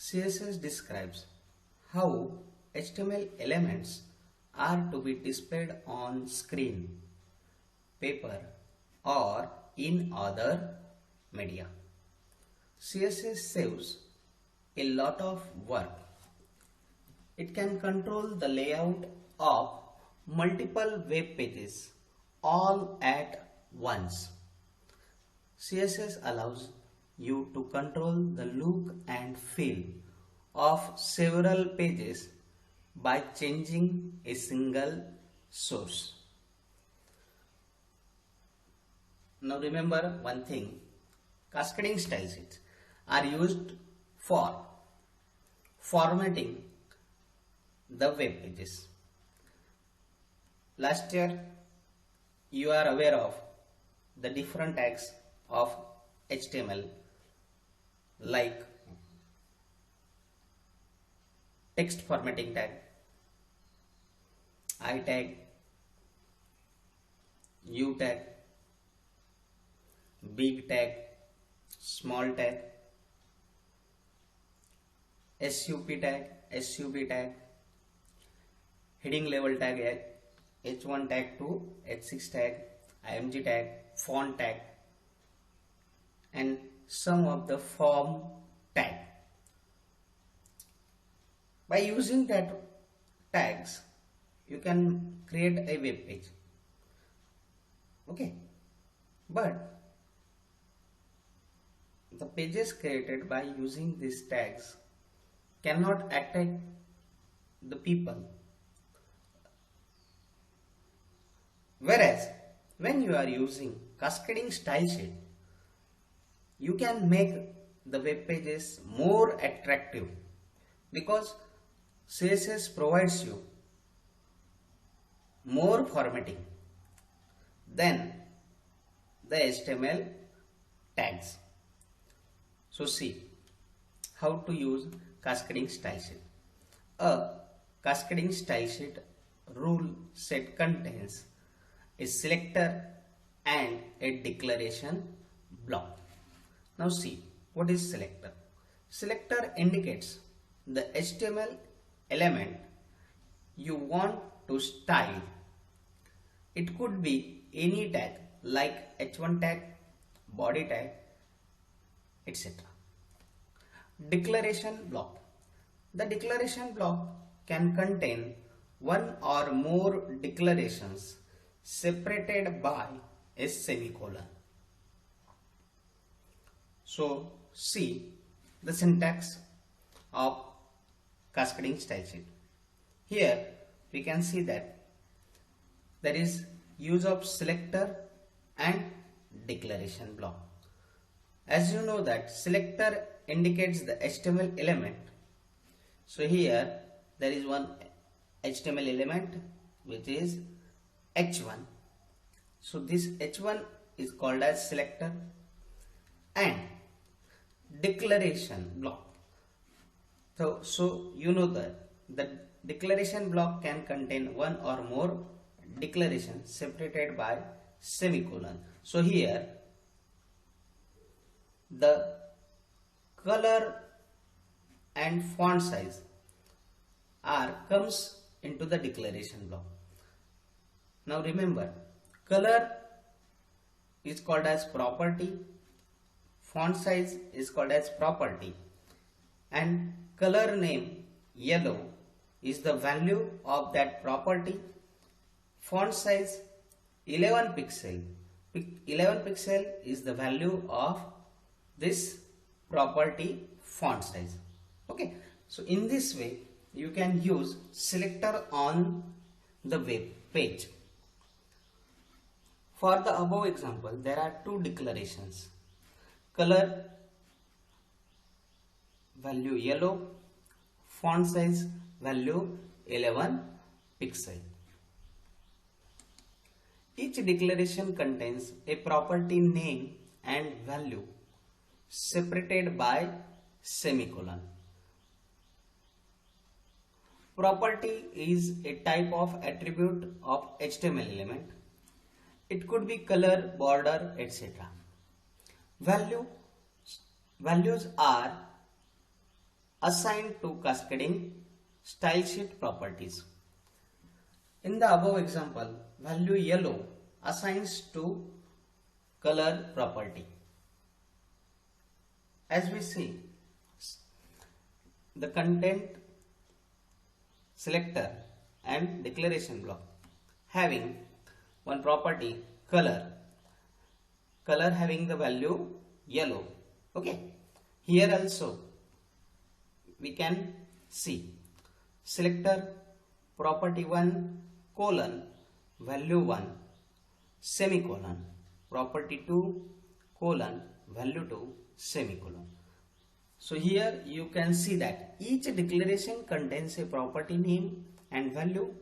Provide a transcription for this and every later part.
CSS describes how HTML elements are to be displayed on screen, paper, or in other media. CSS saves a lot of work. It can control the layout of multiple web pages all at once. CSS allows you to control the look and feel of several pages by changing a single source. Now remember one thing, cascading style sheets are used for formatting the web pages. Last year you are aware of the different tags of HTML like text formatting tag, I tag, U tag, big tag, small tag, SUP tag, SUB tag, heading level tag, H1 tag to H6 tag, IMG tag, font tag, and some of the form tag. By using that tags, you can create a web page. Okay, but the pages created by using these tags cannot attract the people. Whereas when you are using cascading style sheet, you can make the web pages more attractive because CSS provides you more formatting than the HTML tags. So see how to use cascading style sheet. A cascading style sheet rule set contains a selector and a declaration block. Now see what is selector. Selector indicates the HTML element you want to style. It could be any tag like H1 tag, body tag, etc. Declaration block. The declaration block can contain one or more declarations separated by a semicolon. So see the syntax of cascading style sheet. Here we can see that there is use of selector and declaration block. As you know that selector indicates the HTML element. So here there is one HTML element which is H1. So this H1 is called as selector, and declaration block. So you know that the declaration block can contain one or more declarations separated by semicolon. So here the color and font size comes into the declaration block. Now remember, color is called as property, font size is called as property, and color name yellow is the value of that property. Font size 11 pixel. 11 pixel is the value of this property font size. Okay, so in this way you can use selector on the web page. For the above example, there are two declarations. Color value yellow, font size value 11 pixel. Each declaration contains a property name and value separated by semicolon. Property is a type of attribute of HTML element. It could be color, border, etc. Values are assigned to cascading style sheet properties. In the above example, value yellow assigns to color property. As we see, the content selector and declaration block having one property color having the value yellow. Okay, here also we can see selector property 1 colon value 1 semicolon property 2 colon value 2 semicolon. So here you can see that each declaration contains a property name and value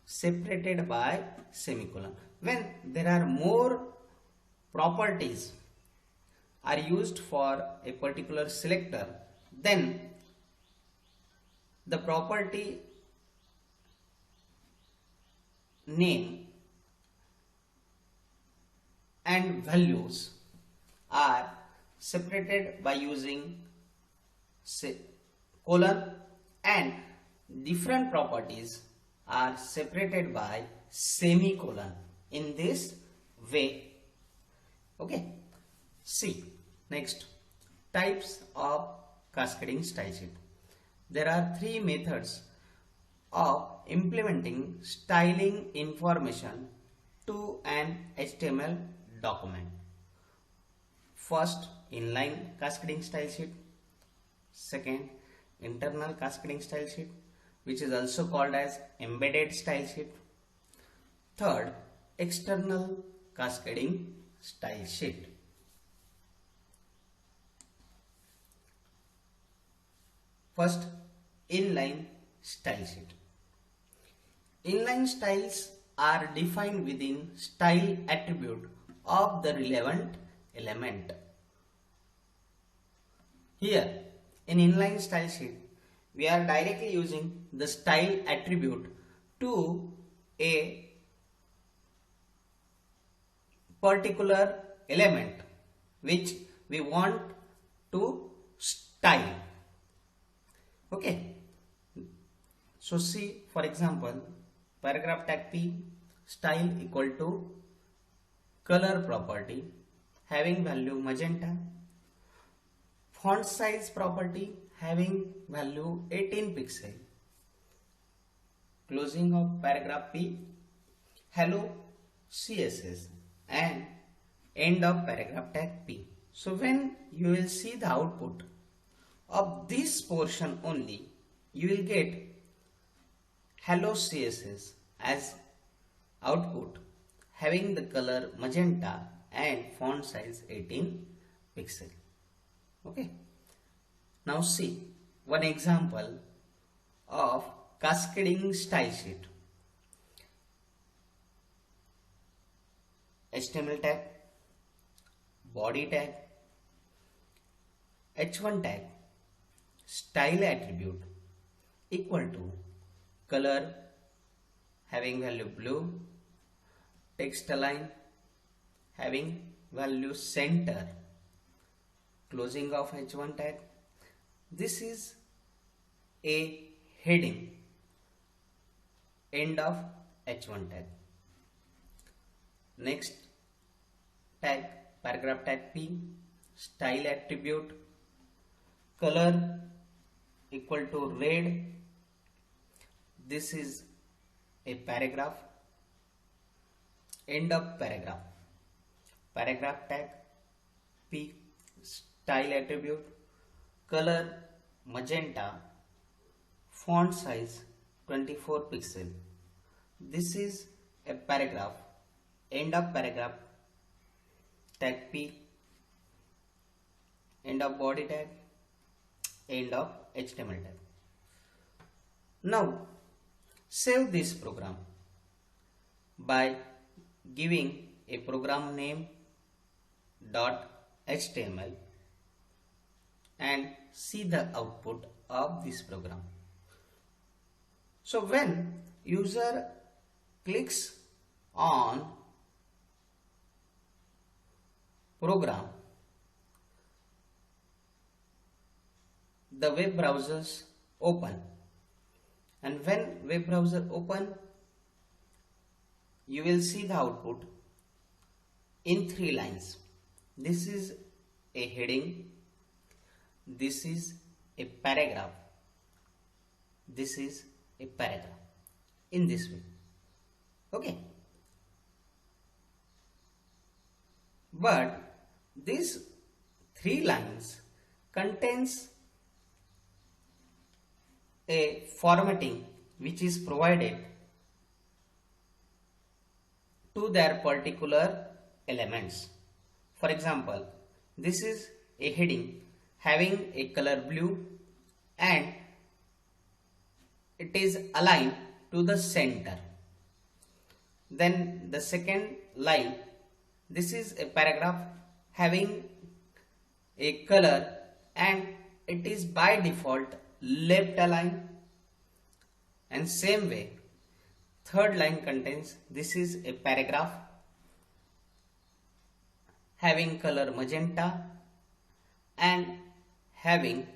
separated by semicolon. When there are more properties are used for a particular selector, then the property name and values are separated by using colon, and different properties are separated by semicolon in this way. Okay, see next, types of cascading style sheet. There are three methods of implementing styling information to an HTML document. First, inline cascading style sheet. Second, internal cascading style sheet, which is also called as embedded style sheet. Third, external cascading style sheet. First, inline style sheet. Inline styles are defined within style attribute of the relevant element. Here, in inline style sheet, we are directly using the style attribute to a particular element which we want to style. Okay. So see, for example, paragraph tag P style equal to color property having value magenta, font size property having value 18 pixel, closing of paragraph P, hello CSS, and end of paragraph tag P. So when you will see the output of this portion only, you will get hello CSS as output having the color magenta and font size 18 pixel. Okay. Now see one example of cascading style sheet. HTML tag, body tag, h1 tag, style attribute equal to color having value blue, text align having value center, closing of h1 tag. This is a heading, end of h1 tag. Next tag, paragraph tag P, style attribute, color equal to red. This is a paragraph, end of paragraph. Paragraph tag P, style attribute, color magenta, font size 24 pixel. This is a paragraph, end of paragraph tag P, end of body tag, end of HTML tag. Now save this program by giving a program name .html and see the output of this program. So when user clicks on program, the web browsers open, and when web browser open, you will see the output in 3 lines. This is a heading, this is a paragraph, this is a paragraph, in this way. Okay, but these 3 lines contains a formatting which is provided to their particular elements. For example, this is a heading having a color blue and it is aligned to the center. Then the second line, this is a paragraph having a color and it is by default left aligned, and same way third line contains, this is a paragraph having color magenta and having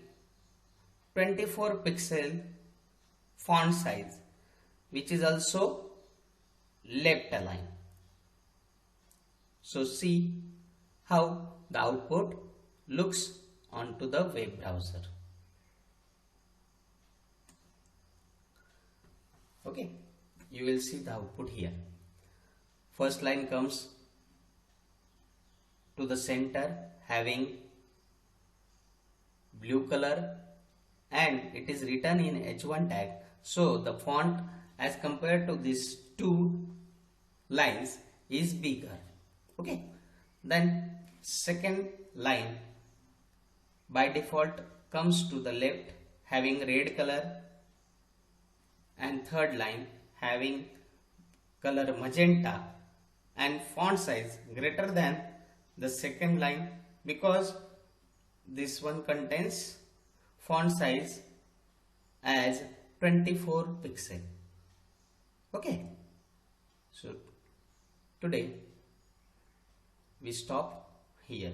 24 pixel font size, which is also left aligned. So see how the output looks onto the web browser. Okay, you will see the output here. First line comes to the center having blue color and it is written in H1 tag. So the font as compared to these 2 lines is bigger. Okay, then second line by default comes to the left having red color, and third line having color magenta and font size greater than the second line, because this one contains font size as 24 pixel. Okay, so today we stop here.